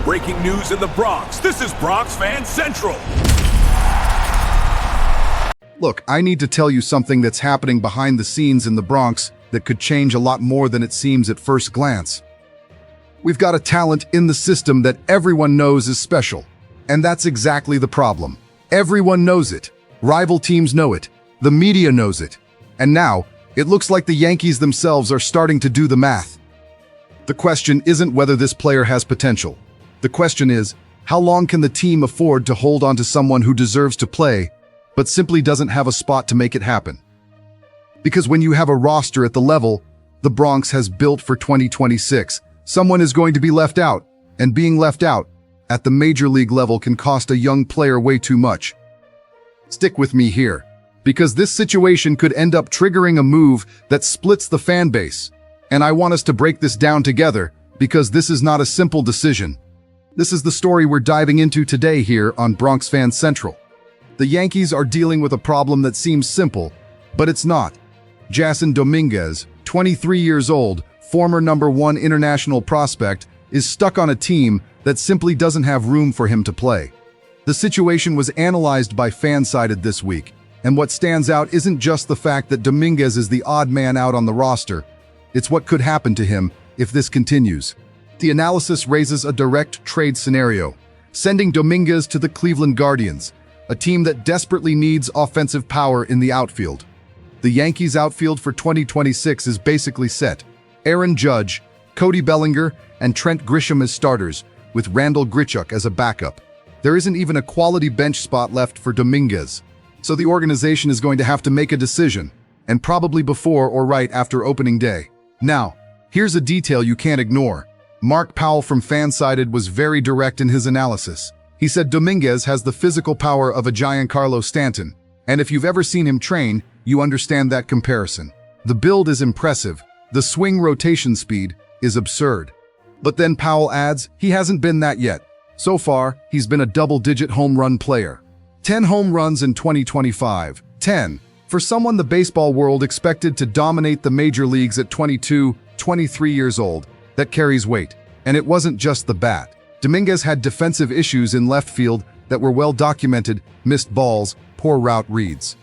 Breaking news in the Bronx. This is Bronx Fan Central. Look, I need to tell you something that's happening behind the scenes in the Bronx that could change a lot more than it seems at first glance. We've got a talent in the system that everyone knows is special. And that's exactly the problem. Everyone knows it. Rival teams know it. The media knows it. And now, it looks like the Yankees themselves are starting to do the math. The question isn't whether this player has potential. The question is, how long can the team afford to hold on to someone who deserves to play, but simply doesn't have a spot to make it happen? Because when you have a roster at the level the Bronx has built for 2026, someone is going to be left out, and being left out at the major league level can cost a young player way too much. Stick with me here, because this situation could end up triggering a move that splits the fan base. And I want us to break this down together, because this is not a simple decision. This is the story we're diving into today here on Bronx Fan Central. The Yankees are dealing with a problem that seems simple, but it's not. Jasson Dominguez, 23 years old, former #1 international prospect, is stuck on a team that simply doesn't have room for him to play. The situation was analyzed by Fansided this week, and what stands out isn't just the fact that Dominguez is the odd man out on the roster. It's what could happen to him if this continues. The analysis raises a direct trade scenario, sending Dominguez to the Cleveland Guardians, a team that desperately needs offensive power in the outfield. The Yankees' outfield for 2026 is basically set. Aaron Judge, Cody Bellinger, and Trent Grisham as starters, with Randall Grichuk as a backup. There isn't even a quality bench spot left for Dominguez. So the organization is going to have to make a decision, and probably before or right after opening day. Now, here's a detail you can't ignore. Mark Powell from Fansided was very direct in his analysis. He said Dominguez has the physical power of a Giancarlo Stanton, and if you've ever seen him train, you understand that comparison. The build is impressive, the swing rotation speed is absurd. But then Powell adds, he hasn't been that yet. So far, he's been a double-digit home run player. 10 home runs in 2025. 10. For someone the baseball world expected to dominate the major leagues at 22, 23 years old, that carries weight. And it wasn't just the bat. Dominguez had defensive issues in left field that were well documented: missed balls, poor route reads.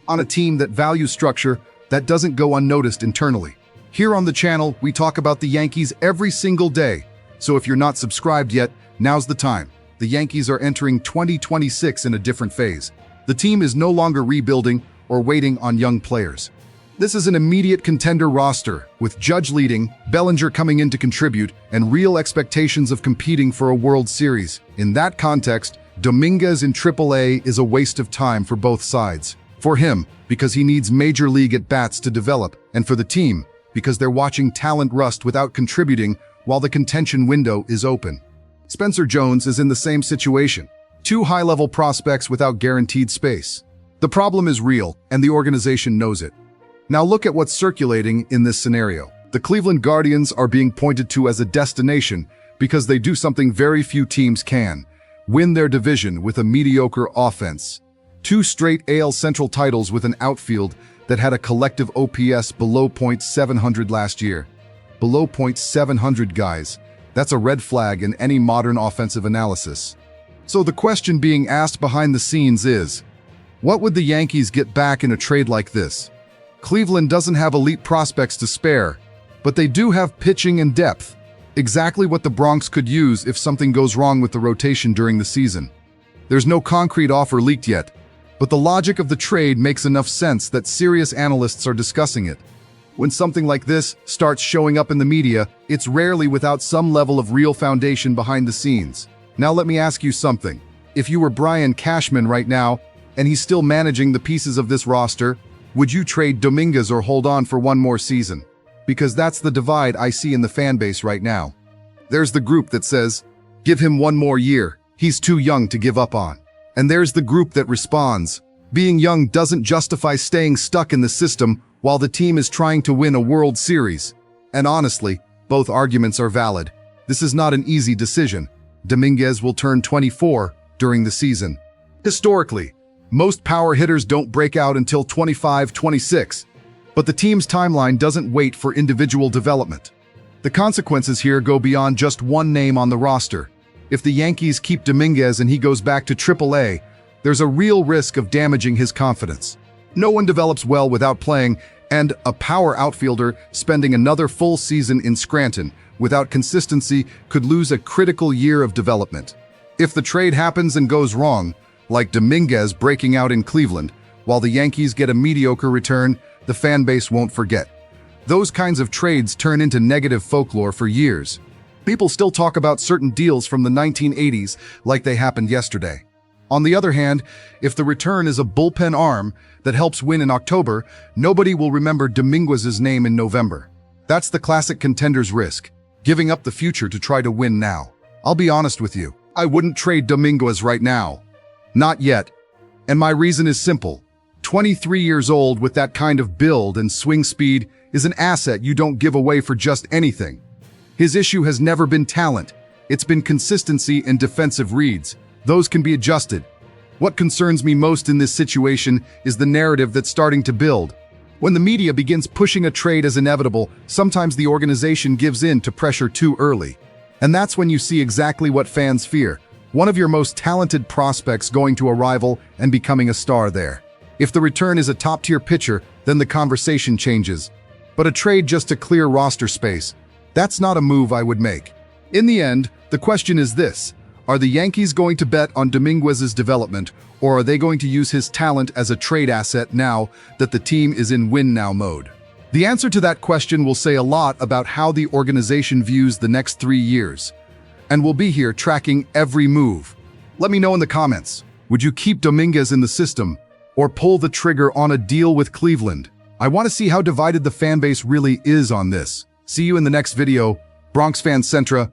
On a team that values structure, that doesn't go unnoticed internally. Here on the channel, we talk about the Yankees every single day. So if you're not subscribed yet, now's the time. The Yankees are entering 2026 in a different phase. The team is no longer rebuilding or waiting on young players. This is an immediate contender roster, with Judge leading, Bellinger coming in to contribute, and real expectations of competing for a World Series. In that context, Dominguez in AAA is a waste of time for both sides. For him, because he needs major league at-bats to develop, and for the team, because they're watching talent rust without contributing while the contention window is open. Spencer Jones is in the same situation. 2 high-level prospects without guaranteed space. The problem is real, and the organization knows it. Now look at what's circulating in this scenario. The Cleveland Guardians are being pointed to as a destination because they do something very few teams can: win their division with a mediocre offense. 2 straight AL Central titles with an outfield that had a collective OPS below .700 last year. Below .700, guys. That's a red flag in any modern offensive analysis. So the question being asked behind the scenes is, what would the Yankees get back in a trade like this? Cleveland doesn't have elite prospects to spare, but they do have pitching and depth. Exactly what the Bronx could use if something goes wrong with the rotation during the season. There's no concrete offer leaked yet, but the logic of the trade makes enough sense that serious analysts are discussing it. When something like this starts showing up in the media, it's rarely without some level of real foundation behind the scenes. Now let me ask you something. If you were Brian Cashman right now, and he's still managing the pieces of this roster, would you trade Dominguez or hold on for one more season? Because that's the divide I see in the fan base right now. There's the group that says, give him one more year, he's too young to give up on. And there's the group that responds, being young doesn't justify staying stuck in the system while the team is trying to win a World Series. And honestly, both arguments are valid. This is not an easy decision. Dominguez will turn 24 during the season. Historically, most power hitters don't break out until 25, 26, but the team's timeline doesn't wait for individual development. The consequences here go beyond just one name on the roster. If the Yankees keep Dominguez and he goes back to AAA, there's a real risk of damaging his confidence. No one develops well without playing, and a power outfielder spending another full season in Scranton without consistency could lose a critical year of development. If the trade happens and goes wrong, like Dominguez breaking out in Cleveland, while the Yankees get a mediocre return, the fan base won't forget. Those kinds of trades turn into negative folklore for years. People still talk about certain deals from the 1980s like they happened yesterday. On the other hand, if the return is a bullpen arm that helps win in October, nobody will remember Dominguez's name in November. That's the classic contender's risk, giving up the future to try to win now. I'll be honest with you, I wouldn't trade Dominguez right now. Not yet. And my reason is simple. 23 years old with that kind of build and swing speed is an asset you don't give away for just anything. His issue has never been talent. It's been consistency and defensive reads. Those can be adjusted. What concerns me most in this situation is the narrative that's starting to build. When the media begins pushing a trade as inevitable, sometimes the organization gives in to pressure too early. And that's when you see exactly what fans fear. One of your most talented prospects going to a rival and becoming a star there. If the return is a top-tier pitcher, then the conversation changes. But a trade just to clear roster space, that's not a move I would make. In the end, the question is this: are the Yankees going to bet on Dominguez's development, or are they going to use his talent as a trade asset now that the team is in win-now mode? The answer to that question will say a lot about how the organization views the next 3 years. And we'll be here tracking every move. Let me know in the comments. Would you keep Dominguez in the system, or pull the trigger on a deal with Cleveland? I want to see how divided the fan base really is on this. See you in the next video. Bronx Fan Central.